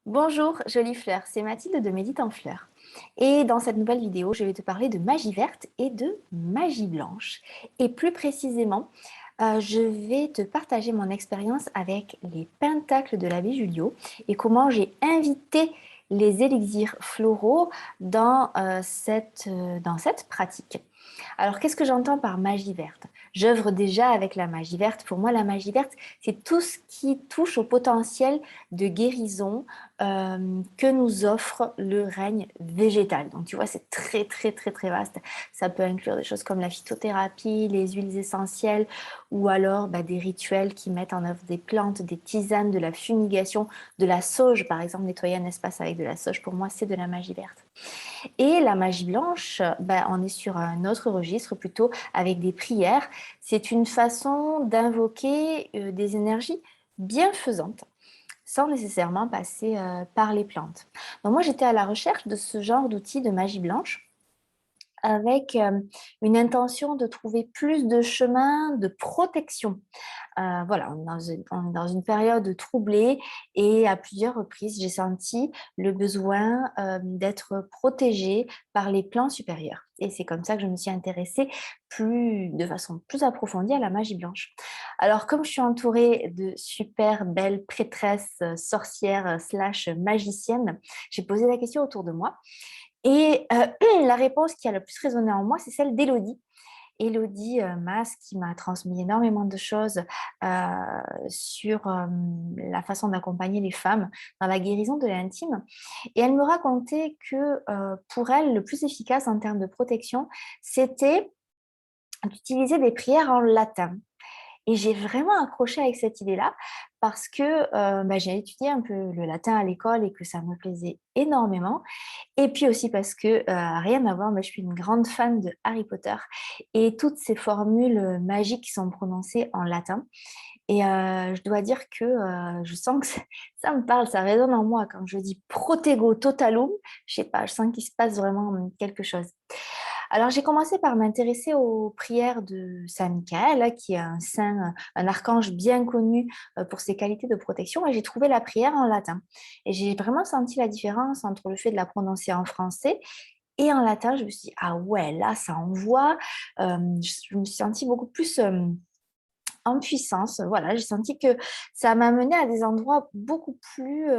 Bonjour, jolie fleur, c'est Mathilde de Médite en fleurs. Et dans cette nouvelle vidéo, je vais te parler de magie verte et de magie blanche. Et plus précisément, je vais te partager mon expérience avec les pentacles de l'abbé Julio et comment j'ai invité les élixirs floraux dans cette pratique. Alors, qu'est-ce que j'entends par magie verte? J'œuvre déjà avec la magie verte. Pour moi, la magie verte, c'est tout ce qui touche au potentiel de guérison que nous offre le règne végétal. Donc, tu vois, c'est très, très, très, très vaste. Ça peut inclure des choses comme la phytothérapie, les huiles essentielles ou alors des rituels qui mettent en œuvre des plantes, des tisanes, de la fumigation, de la sauge. Par exemple, nettoyer un espace avec de la sauge, pour moi, c'est de la magie verte. Et la magie blanche, on est sur un autre registre, plutôt avec des prières. C'est une façon d'invoquer des énergies bienfaisantes sans nécessairement passer par les plantes. Donc moi, j'étais à la recherche de ce genre d'outils de magie blanche avec une intention de trouver plus de chemins de protection. Voilà, on est dans une période troublée et à plusieurs reprises, j'ai senti le besoin d'être protégée par les plans supérieurs. Et c'est comme ça que je me suis intéressée de façon plus approfondie à la magie blanche. Alors, comme je suis entourée de super belles prêtresses, sorcières, slash magiciennes, j'ai posé la question autour de moi. Et la réponse qui a le plus résonné en moi, c'est celle d'Élodie. Élodie Mas qui m'a transmis énormément de choses sur la façon d'accompagner les femmes dans la guérison de l'intime. Et elle me racontait que pour elle, le plus efficace en termes de protection, c'était d'utiliser des prières en latin. Et j'ai vraiment accroché avec cette idée-là parce que j'ai étudié un peu le latin à l'école et que ça me plaisait énormément. Et puis aussi parce que, rien à voir, mais je suis une grande fan de Harry Potter et toutes ces formules magiques qui sont prononcées en latin. Et je dois dire que je sens que ça me parle, ça résonne en moi quand je dis protego totalum. Je sais pas, je sens qu'il se passe vraiment quelque chose. Alors, j'ai commencé par m'intéresser aux prières de Saint Michael, hein, qui est un saint, un archange bien connu pour ses qualités de protection, et j'ai trouvé la prière en latin. Et j'ai vraiment senti la différence entre le fait de la prononcer en français et en latin. Je me suis dit, ah ouais, là, ça envoie. Je me suis sentie beaucoup plus en puissance. Voilà, j'ai senti que ça m'a mené à des endroits beaucoup plus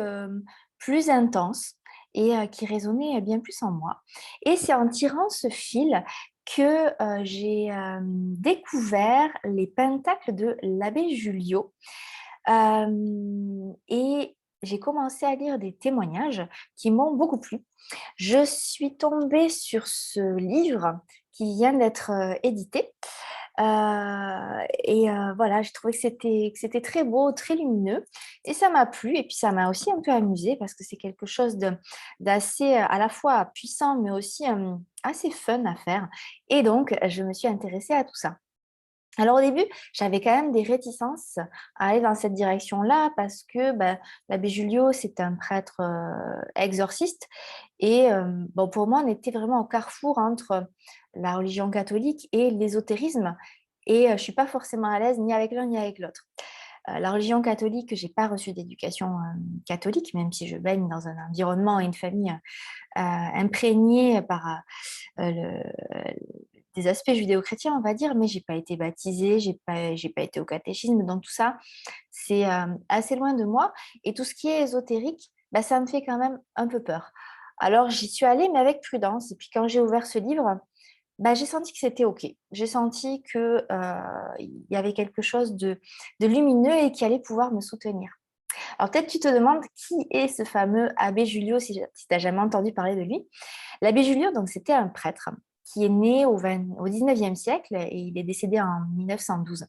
intenses et qui résonnaient bien plus en moi. Et c'est en tirant ce fil que j'ai découvert les pentacles de l'abbé Julio. Et j'ai commencé à lire des témoignages qui m'ont beaucoup plu. Je suis tombée sur ce livre qui vient d'être édité. Et voilà, j'ai trouvé que c'était très beau, très lumineux et ça m'a plu et puis ça m'a aussi un peu amusée parce que c'est quelque chose d'assez, à la fois puissant mais aussi, assez fun à faire et donc je me suis intéressée à tout ça. Alors au début, j'avais quand même des réticences à aller dans cette direction-là parce que, l'abbé Julio, c'est un prêtre, exorciste et bon, pour moi, on était vraiment au carrefour entre la religion catholique et l'ésotérisme et je suis pas forcément à l'aise ni avec l'un ni avec l'autre. La religion catholique, j'ai pas reçu d'éducation, catholique, même si je baigne dans un environnement et une famille, imprégnée par, le des aspects judéo-chrétiens, on va dire, mais j'ai pas été baptisée, j'ai pas été au catéchisme, donc tout ça, c'est, assez loin de moi et tout ce qui est ésotérique, ça me fait quand même un peu peur. Alors j'y suis allée, mais avec prudence et puis quand j'ai ouvert ce livre, j'ai senti que c'était OK. J'ai senti que, il y avait quelque chose de lumineux et qui allait pouvoir me soutenir. Alors peut-être tu te demandes qui est ce fameux abbé Julio si tu n'as jamais entendu parler de lui? L'abbé Julio, donc, c'était un prêtre qui est né au 19e siècle et il est décédé en 1912.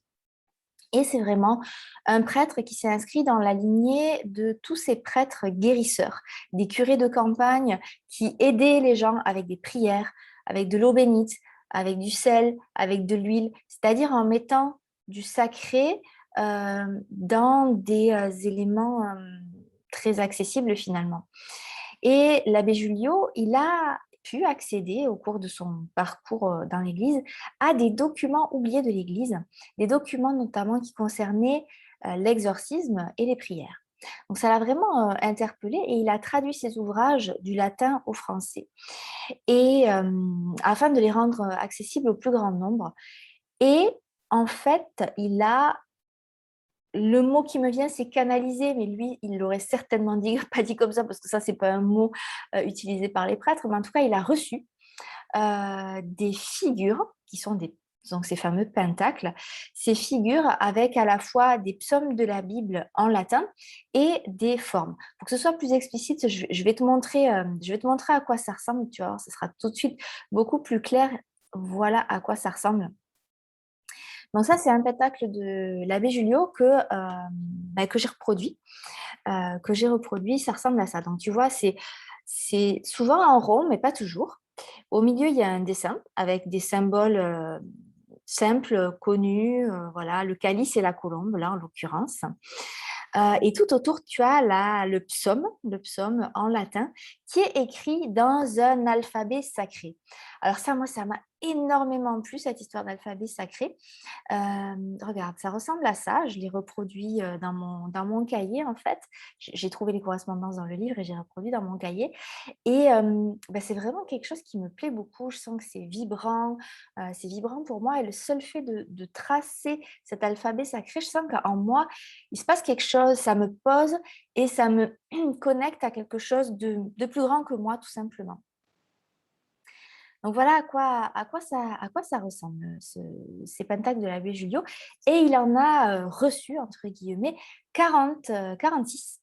Et c'est vraiment un prêtre qui s'est inscrit dans la lignée de tous ces prêtres guérisseurs, des curés de campagne qui aidaient les gens avec des prières, avec de l'eau bénite, avec du sel, avec de l'huile, c'est-à-dire en mettant du sacré dans des éléments très accessibles finalement. Et l'abbé Julio, il a pu accéder au cours de son parcours dans l'Église à des documents oubliés de l'Église, des documents notamment qui concernaient l'exorcisme et les prières. Donc ça l'a vraiment interpellé et il a traduit ses ouvrages du latin au français et afin de les rendre accessibles au plus grand nombre. Et en fait, il a le mot qui me vient, c'est canaliser, mais lui, il l'aurait certainement dit, pas dit comme ça, parce que ça, c'est pas un mot utilisé par les prêtres, mais en tout cas, il a reçu des figures qui sont donc ces fameux pentacles, ces figures avec à la fois des psaumes de la Bible en latin et des formes. Pour que ce soit plus explicite, je vais te montrer, je vais te montrer à quoi ça ressemble, tu vois, ce sera tout de suite beaucoup plus clair. Voilà à quoi ça ressemble. Donc ça, c'est un pentacle de l'abbé Julio que j'ai reproduit. Ça ressemble à ça. Donc tu vois, c'est souvent en rond, mais pas toujours. Au milieu, il y a un dessin avec des symboles simples, connus. Voilà, le calice et la colombe, là en l'occurrence. Et tout autour, tu as le psaume en latin, qui est écrit dans un alphabet sacré. Alors ça, moi, ça m'a énormément plu, cette histoire d'alphabet sacré. Regarde, ça ressemble à ça. Je l'ai reproduit dans mon cahier, en fait. J'ai trouvé les correspondances dans le livre et j'ai reproduit dans mon cahier. Et c'est vraiment quelque chose qui me plaît beaucoup. Je sens que c'est vibrant pour moi. Et le seul fait de tracer cet alphabet sacré, je sens qu'en moi, il se passe quelque chose, ça me pose et ça me connecte à quelque chose de plus grand que moi, tout simplement. Donc voilà à quoi ça ressemble, ces pentacles de l'abbé Julio. Et il en a reçu, entre guillemets, 46.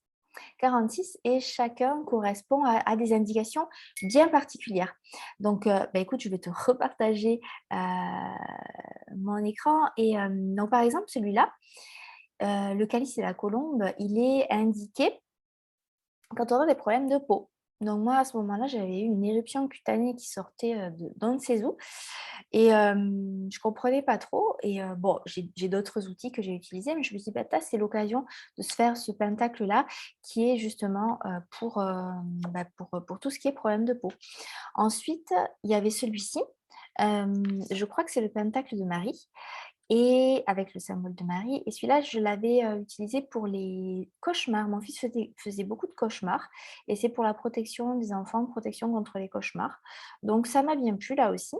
46 et chacun correspond à des indications bien particulières. Donc, écoute, je vais te repartager mon écran. Et donc, par exemple, celui-là, le calice et la colombe, il est indiqué quand on a des problèmes de peau. Donc moi, à ce moment-là, j'avais eu une éruption cutanée qui sortait d'un de ses os et je comprenais pas trop. Et bon, j'ai d'autres outils que j'ai utilisés, mais je me suis dit, bah, c'est l'occasion de se faire ce pentacle-là qui est justement pour tout ce qui est problème de peau. Ensuite, il y avait celui-ci. Je crois que c'est le pentacle de Marie et avec le symbole de Marie. Et celui-là, je l'avais utilisé pour les cauchemars. Mon fils faisait beaucoup de cauchemars et c'est pour la protection des enfants, protection contre les cauchemars. Donc ça m'a bien plu là aussi.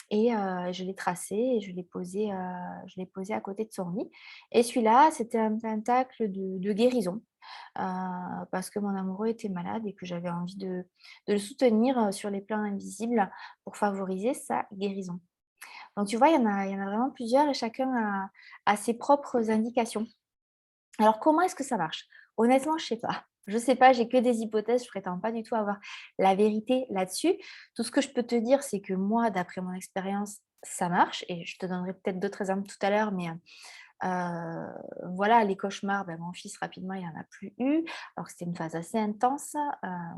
Et je l'ai tracé et je l'ai posé à côté de son lit. Et celui-là, c'était un pentacle de guérison parce que mon amoureux était malade et que j'avais envie de le soutenir sur les plans invisibles pour favoriser sa guérison. Donc tu vois, il y en a vraiment plusieurs et chacun a ses propres indications. Alors comment est-ce que ça marche? Honnêtement, je sais pas. Je sais pas, j'ai que des hypothèses, je prétends pas du tout avoir la vérité là-dessus. Tout ce que je peux te dire, c'est que moi, d'après mon expérience, ça marche et je te donnerai peut-être d'autres exemples tout à l'heure, mais voilà, les cauchemars, mon fils rapidement, il en a plus eu, alors que c'était une phase assez intense,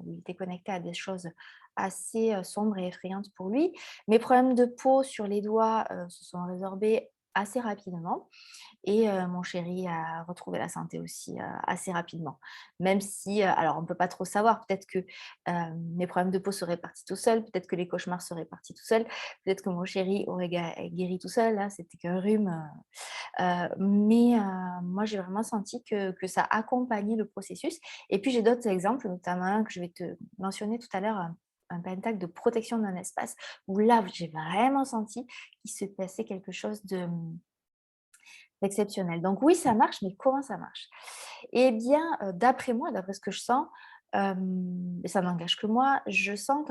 où il était connecté à des choses assez, sombres et effrayantes pour lui. Mes problèmes de peau sur les doigts, se sont résorbés assez rapidement et mon chéri a retrouvé la santé aussi, assez rapidement. Même si, alors on ne peut pas trop savoir, peut-être que, mes problèmes de peau seraient partis tout seuls, peut-être que les cauchemars seraient partis tout seuls, peut-être que mon chéri aurait guéri tout seul, hein, c'était qu'un rhume, mais moi j'ai vraiment senti que ça accompagnait le processus et puis j'ai d'autres exemples, notamment un que je vais te mentionner tout à l'heure, un pentacle de protection d'un espace où là, j'ai vraiment senti qu'il se passait quelque chose d'exceptionnel. Donc oui, ça marche, mais comment ça marche? Eh bien, d'après moi, d'après ce que je sens, et ça n'engage que moi, je sens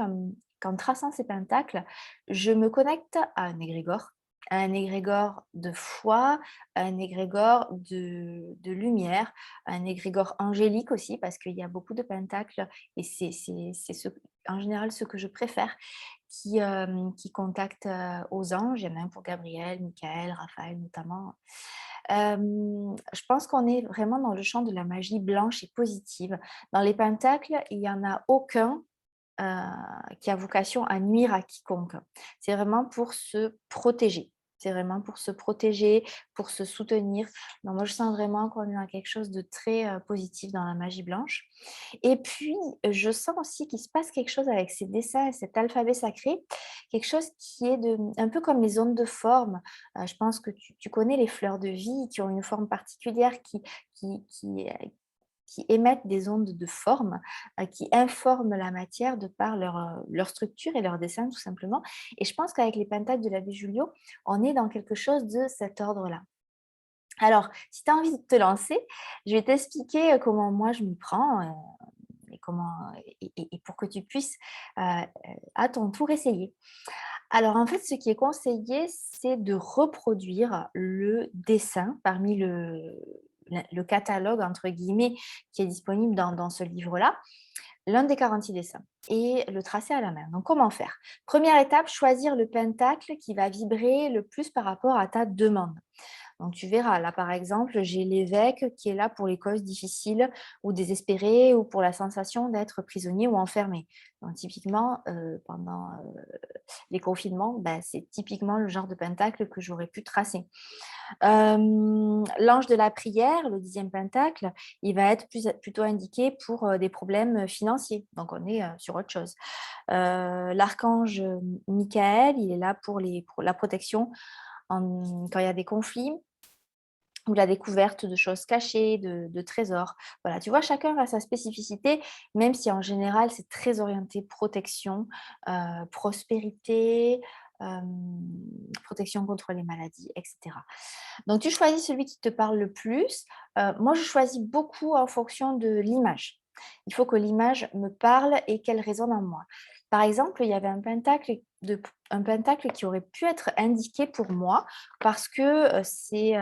qu'en traçant ces pentacles, je me connecte à un égrégore de foi, à un égrégore de lumière, à un égrégore angélique aussi, parce qu'il y a beaucoup de pentacles et c'est en général ce que je préfère qui contactent aux anges. Il y en a un pour Gabriel, Michael, Raphaël notamment. Je pense qu'on est vraiment dans le champ de la magie blanche et positive. Dans les pentacles, il n'y en a aucun qui a vocation à nuire à quiconque. C'est vraiment pour se protéger. C'est vraiment pour se protéger, pour se soutenir. Donc moi, je sens vraiment qu'on est dans quelque chose de très positif dans la magie blanche. Et puis, je sens aussi qu'il se passe quelque chose avec ces dessins et cet alphabet sacré, quelque chose qui est un peu comme les ondes de forme. Je pense que tu connais les fleurs de vie qui ont une forme particulière qui qui émettent des ondes de forme, qui informent la matière de par leur structure et leur dessin tout simplement. Et je pense qu'avec les pentacles de l'abbé Julio, on est dans quelque chose de cet ordre-là. Alors, si tu as envie de te lancer, je vais t'expliquer comment moi je m'y prends et, comment, et pour que tu puisses à ton tour essayer. Alors en fait, ce qui est conseillé, c'est de reproduire le dessin parmi le catalogue, entre guillemets, qui est disponible dans ce livre-là, l'un des 46 dessins, et le tracer à la main. Donc comment faire? Première étape, choisir le pentacle qui va vibrer le plus par rapport à ta demande. Donc tu verras, là par exemple, j'ai l'évêque qui est là pour les causes difficiles ou désespérées ou pour la sensation d'être prisonnier ou enfermé. Donc typiquement, pendant les confinements, bah, c'est typiquement le genre de pentacle que j'aurais pu tracer. L'ange de la prière, le 10e pentacle, il va être plutôt indiqué pour des problèmes financiers. Donc on est sur autre chose. L'archange Michael, il est là pour la protection quand il y a des conflits ou la découverte de choses cachées, de trésors. Voilà, tu vois, chacun a sa spécificité, même si en général, c'est très orienté protection, prospérité, protection contre les maladies, etc. Donc, tu choisis celui qui te parle le plus. Moi, je choisis beaucoup en fonction de l'image. Il faut que l'image me parle et qu'elle résonne en moi. Par exemple, il y avait un pentacle qui aurait pu être indiqué pour moi parce que ces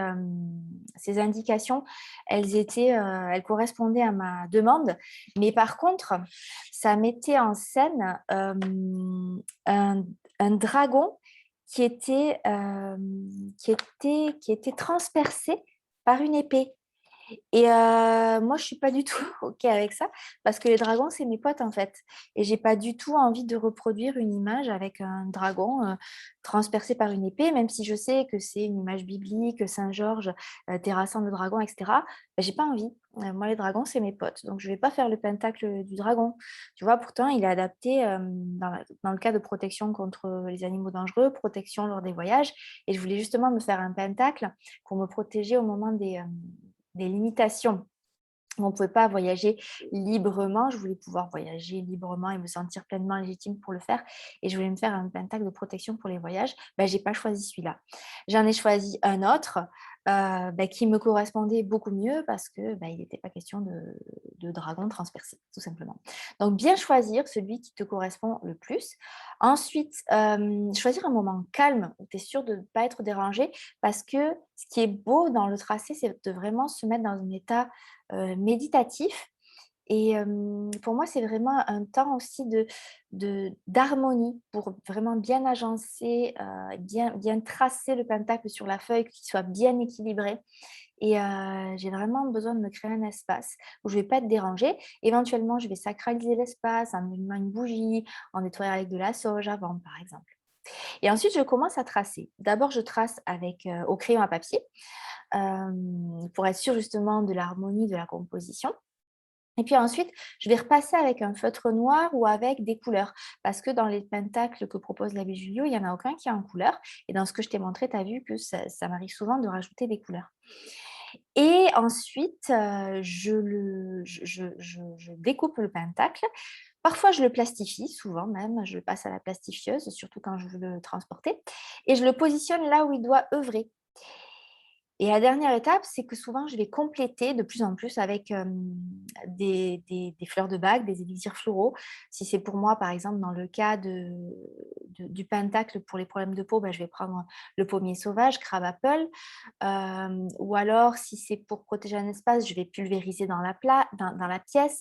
indications, elles correspondaient à ma demande. Mais par contre, ça mettait en scène un, un dragon qui était, qui était transpercé par une épée. Et moi, je suis pas du tout OK avec ça parce que les dragons, c'est mes potes, en fait, et j'ai pas du tout envie de reproduire une image avec un dragon, transpercé par une épée, même si je sais que c'est une image biblique, Saint Georges, terrassant le dragon et cetera. Bah, j'ai pas envie. Moi, les dragons, c'est mes potes, donc je vais pas faire le pentacle du dragon. Tu vois? Pourtant, il est adapté, dans le cas de protection contre les animaux dangereux, protection lors des voyages, et je voulais justement me faire un pentacle pour me protéger au moment des limitations. On ne pouvait pas voyager librement. Je voulais pouvoir voyager librement et me sentir pleinement légitime pour le faire. Et je voulais me faire un pentacle de protection pour les voyages. Ben, je n'ai pas choisi celui-là. J'en ai choisi un autre qui me correspondait beaucoup mieux parce que il n'était pas question de dragon transpercé, tout simplement. Donc, bien choisir celui qui te correspond le plus. Ensuite, choisir un moment calme où tu es sûr de ne pas être dérangé parce que ce qui est beau dans le tracé, c'est de vraiment se mettre dans un état méditatif. Et pour moi, c'est vraiment un temps aussi d'harmonie pour vraiment bien agencer, bien tracer le pentacle sur la feuille, qu'il soit bien équilibré. Et j'ai vraiment besoin de me créer un espace où je ne vais pas être dérangée. Éventuellement, je vais sacraliser l'espace en allumant une bougie, en nettoyant avec de la sauge avant, par exemple. Et ensuite, je commence à tracer. D'abord, je trace au crayon à papier pour être sûre justement de l'harmonie de la composition. Et puis ensuite, je vais repasser avec un feutre noir ou avec des couleurs. Parce que dans les pentacles que propose l'abbé Julio, il n'y en a aucun qui est en couleur. Et dans ce que je t'ai montré, tu as vu que ça m'arrive souvent de rajouter des couleurs. Et ensuite, je découpe le pentacle. Parfois, je le plastifie, souvent même, je le passe à la plastifieuse, surtout quand je veux le transporter. Et je le positionne là où il doit œuvrer. Et la dernière étape, c'est que souvent, je vais compléter de plus en plus avec des fleurs de bague, des élixirs floraux. Si c'est pour moi, par exemple, dans le cas du pentacle pour les problèmes de peau, je vais prendre le pommier sauvage, crab apple. Ou alors, si c'est pour protéger un espace, je vais pulvériser dans la pièce.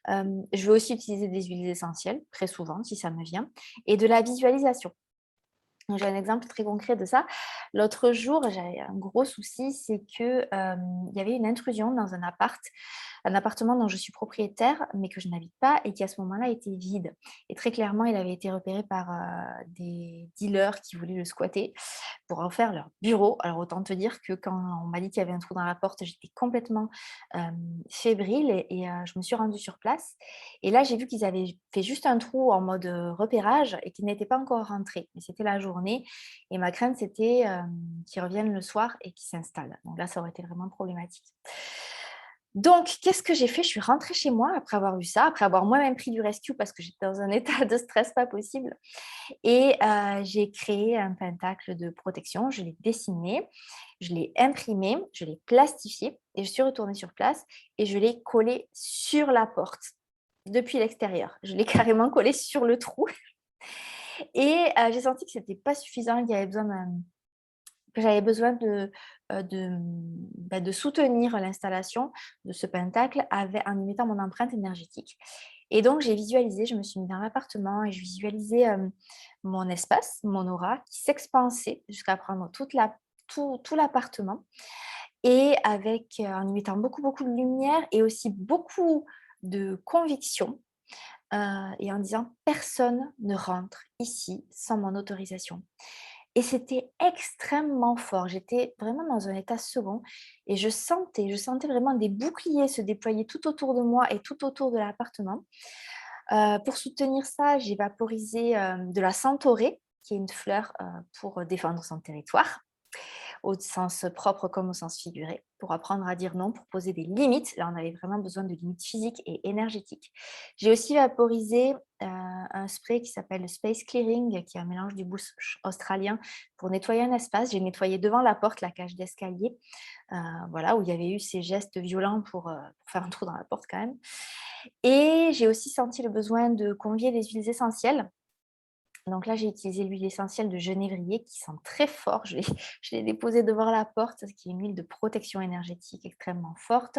Je vais aussi utiliser des huiles essentielles, très souvent, si ça me vient. Et de la visualisation. J'ai un exemple très concret de ça. L'autre jour, j'avais un gros souci, c'est que, il y avait une intrusion dans un appartement dont je suis propriétaire, mais que je n'habite pas et qui à ce moment-là était vide. Et très clairement, il avait été repéré par, des dealers qui voulaient le squatter pour en faire leur bureau. Alors autant te dire que quand on m'a dit qu'il y avait un trou dans la porte, j'étais complètement, fébrile et je me suis rendue sur place et là, j'ai vu qu'ils avaient fait juste un trou en mode, repérage et qu'ils n'étaient pas encore rentrés. Mais c'était la journée et ma crainte, c'était, qu'ils reviennent le soir et qu'ils s'installent. Donc là, ça aurait été vraiment problématique. Donc, qu'est-ce que j'ai fait? Je suis rentrée chez moi après avoir vu ça, après avoir moi-même pris du rescue parce que j'étais dans un état de stress pas possible et j'ai créé un pentacle de protection. Je l'ai dessiné, je l'ai imprimé, je l'ai plastifié et je suis retournée sur place et je l'ai collé sur la porte depuis l'extérieur. Je l'ai carrément collé sur le trou et j'ai senti que c'était pas suffisant, qu'il y avait besoin d'un que j'avais besoin de soutenir l'installation de ce pentacle en y mettant mon empreinte énergétique. Et donc, j'ai visualisé, je me suis mis dans l'appartement et je visualisais mon espace, mon aura qui s'expansait jusqu'à prendre tout l'appartement. Et en y mettant beaucoup, beaucoup de lumière et aussi beaucoup de conviction et en disant personne ne rentre ici sans mon autorisation. Et c'était extrêmement fort. J'étais vraiment dans un état second et je sentais vraiment des boucliers se déployer tout autour de moi et tout autour de l'appartement. Pour soutenir ça, j'ai vaporisé de la centaurée, qui est une fleur pour défendre son territoire au sens propre comme au sens figuré, pour apprendre à dire non, pour poser des limites. Là, on avait vraiment besoin de limites physiques et énergétiques. J'ai aussi vaporisé un spray qui s'appelle le Space Clearing, qui est un mélange du bush australien pour nettoyer un espace. J'ai nettoyé devant la porte, la cage d'escalier, voilà, où il y avait eu ces gestes violents pour faire un trou dans la porte quand même. Et j'ai aussi senti le besoin de convier des huiles essentielles. Donc là, j'ai utilisé l'huile essentielle de genévrier qui sent très fort. Je l'ai déposée devant la porte, qui est une huile de protection énergétique extrêmement forte.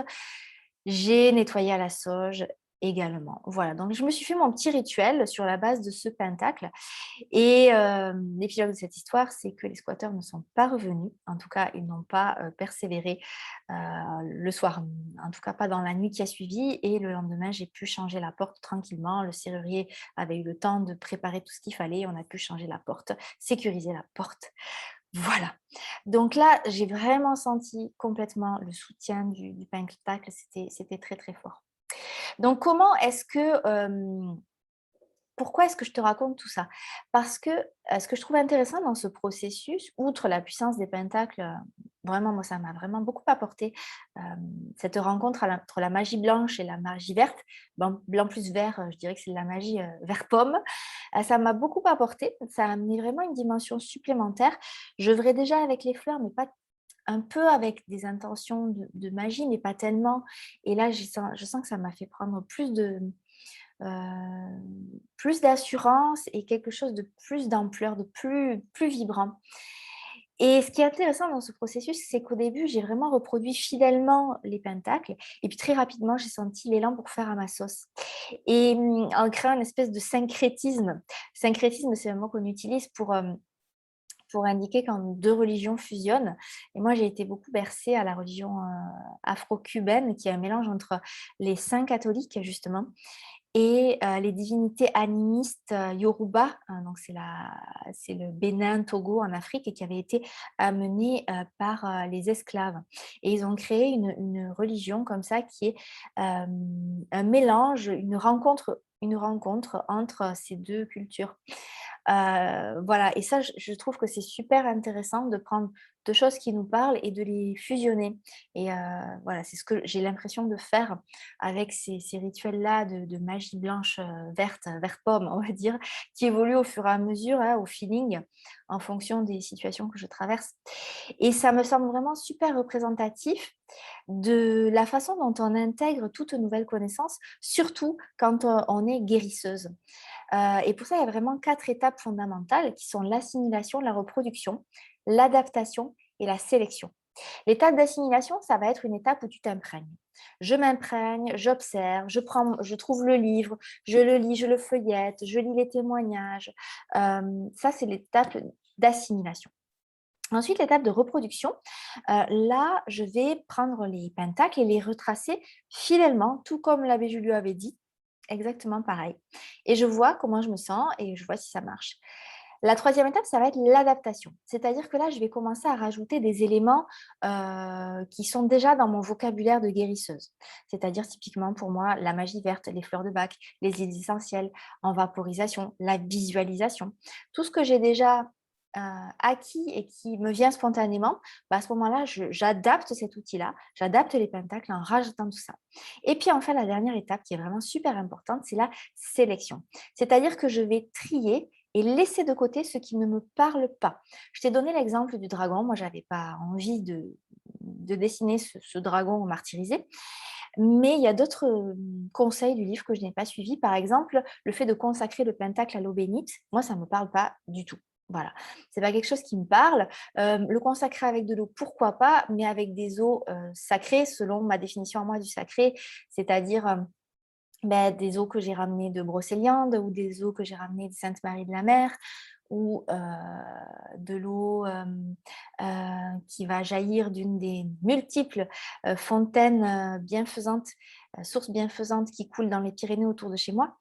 J'ai nettoyé à la sauge également. Voilà, donc je me suis fait mon petit rituel sur la base de ce pentacle. Et l'épilogue de cette histoire, c'est que les squatteurs ne sont pas revenus. En tout cas, ils n'ont pas persévéré le soir, en tout cas pas dans la nuit qui a suivi. Et le lendemain, j'ai pu changer la porte tranquillement. Le serrurier avait eu le temps de préparer tout ce qu'il fallait. On a pu changer la porte, sécuriser la porte. Voilà. Donc là, j'ai vraiment senti complètement le soutien du pentacle. C'était très, très fort. Donc comment est-ce que pourquoi est-ce que je te raconte tout ça? Parce que, ce que je trouve intéressant dans ce processus, outre la puissance des pentacles, vraiment moi ça m'a vraiment beaucoup apporté, cette rencontre entre la magie blanche et la magie verte. Blanc plus vert, je dirais que c'est de la magie, vert pomme. Ça m'a beaucoup apporté, ça a amené vraiment une dimension supplémentaire. J'œuvrais déjà avec les fleurs, mais pas un peu avec des intentions de magie, mais pas tellement. Et là, je sens que ça m'a fait prendre plus d'assurance et quelque chose de plus d'ampleur, de plus vibrant. Et ce qui est intéressant dans ce processus, c'est qu'au début, j'ai vraiment reproduit fidèlement les pentacles et puis très rapidement, j'ai senti l'élan pour faire à ma sauce et en créant une espèce de syncrétisme. Syncrétisme, c'est un mot qu'on utilise pour indiquer quand 2 religions fusionnent et moi, j'ai été beaucoup bercée à la religion, afro-cubaine qui est un mélange entre les saints catholiques justement et les divinités animistes, Yoruba, donc c'est le Bénin, Togo en Afrique et qui avait été amené, par, les esclaves et ils ont créé une religion comme ça qui est, un mélange, une rencontre entre ces 2 cultures. Voilà et ça je trouve que c'est super intéressant de prendre 2 choses qui nous parlent et de les fusionner et voilà, c'est ce que j'ai l'impression de faire avec ces rituels-là de magie blanche, verte, vert pomme, on va dire, qui évoluent au fur et à mesure, hein, au feeling, en fonction des situations que je traverse. Et ça me semble vraiment super représentatif de la façon dont on intègre toute nouvelle connaissance, surtout quand on est guérisseuse. Et pour ça, il y a vraiment 4 étapes fondamentales qui sont l'assimilation, la reproduction, l'adaptation et la sélection. L'étape d'assimilation, ça va être une étape où tu t'imprègnes. Je m'imprègne, j'observe, je trouve le livre, je le lis, je le feuillette, je lis les témoignages. Ça, c'est l'étape d'assimilation. Ensuite, l'étape de reproduction, là, je vais prendre les pentacles et les retracer fidèlement, tout comme l'abbé Julio avait dit, exactement pareil. Et je vois comment je me sens et je vois si ça marche. La troisième étape, ça va être l'adaptation. C'est-à-dire que là, je vais commencer à rajouter des éléments qui sont déjà dans mon vocabulaire de guérisseuse. C'est-à-dire typiquement pour moi, la magie verte, les fleurs de bac, les huiles essentielles en vaporisation, la visualisation. Tout ce que j'ai déjà acquis et qui me vient spontanément, bah, à ce moment-là, j'adapte cet outil-là, j'adapte les pentacles en rajoutant tout ça. Et puis enfin, la dernière étape qui est vraiment super importante, c'est la sélection. C'est-à-dire que je vais trier et laisser de côté ce qui ne me parle pas. Je t'ai donné l'exemple du dragon. Moi, j'avais pas envie de dessiner ce dragon martyrisé. Mais il y a d'autres conseils du livre que je n'ai pas suivis. Par exemple, le fait de consacrer le pentacle à l'eau bénite, moi, ça ne me parle pas du tout. Voilà, c'est pas quelque chose qui me parle. Le consacrer avec de l'eau, pourquoi pas, mais avec des eaux sacrées, selon ma définition à moi du sacré, c'est-à-dire des eaux que j'ai ramenées de Brocéliande ou des eaux que j'ai ramenées de Sainte-Marie de la Mer ou de l'eau qui va jaillir d'une des multiples fontaines bienfaisantes, sources bienfaisantes qui coulent dans les Pyrénées autour de chez moi.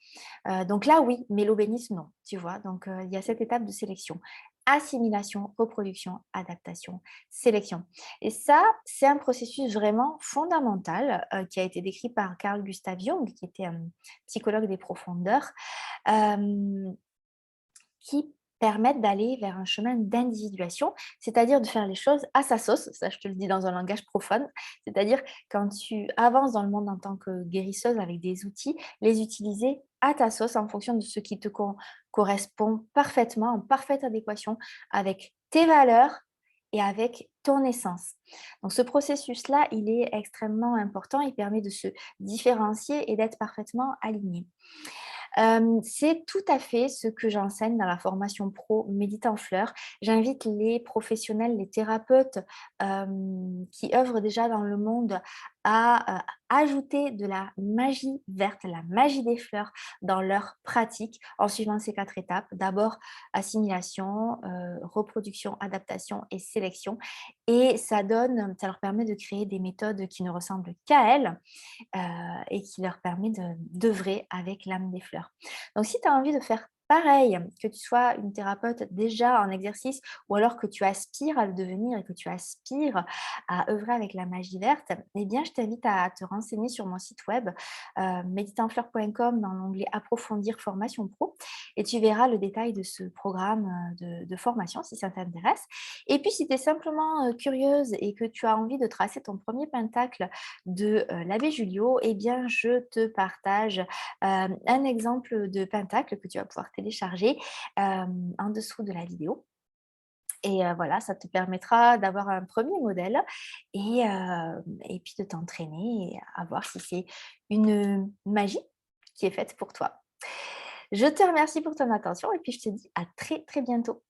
Donc là, oui, mais l'eau bénite, non, tu vois. Donc, il y a cette étape de sélection. Assimilation, reproduction, adaptation, sélection. Et ça, c'est un processus vraiment fondamental qui a été décrit par Carl Gustav Jung, qui était un psychologue des profondeurs, euh, qui permettent d'aller vers un chemin d'individuation, c'est-à-dire de faire les choses à sa sauce, ça je te le dis dans un langage profane, c'est-à-dire quand tu avances dans le monde en tant que guérisseuse avec des outils, les utiliser à ta sauce en fonction de ce qui te correspond parfaitement, en parfaite adéquation avec tes valeurs et avec ton essence. Donc ce processus-là, il est extrêmement important, il permet de se différencier et d'être parfaitement aligné. C'est tout à fait ce que j'enseigne dans la formation pro Médite en fleurs. J'invite les professionnels, les thérapeutes, qui œuvrent déjà dans le monde à, ajouter de la magie verte, la magie des fleurs dans leur pratique en suivant ces 4 étapes. D'abord, assimilation, reproduction, adaptation et sélection et ça leur permet de créer des méthodes qui ne ressemblent qu'à elles, et qui leur permet d'œuvrer avec l'âme des fleurs. Donc, si tu as envie de faire pareil, que tu sois une thérapeute déjà en exercice ou alors que tu aspires à le devenir et que tu aspires à œuvrer avec la magie verte, eh bien, je t'invite à te renseigner sur mon site web méditeenfleurs.com dans l'onglet Approfondir formation pro et tu verras le détail de ce programme de formation si ça t'intéresse. Et puis, si tu es simplement curieuse et que tu as envie de tracer ton premier pentacle de l'abbé Julio, eh bien, je te partage un exemple de pentacle que tu vas pouvoir télécharger en dessous de la vidéo. Et voilà, ça te permettra d'avoir un premier modèle et puis de t'entraîner et à voir si c'est une magie qui est faite pour toi. Je te remercie pour ton attention et puis je te dis à très très bientôt.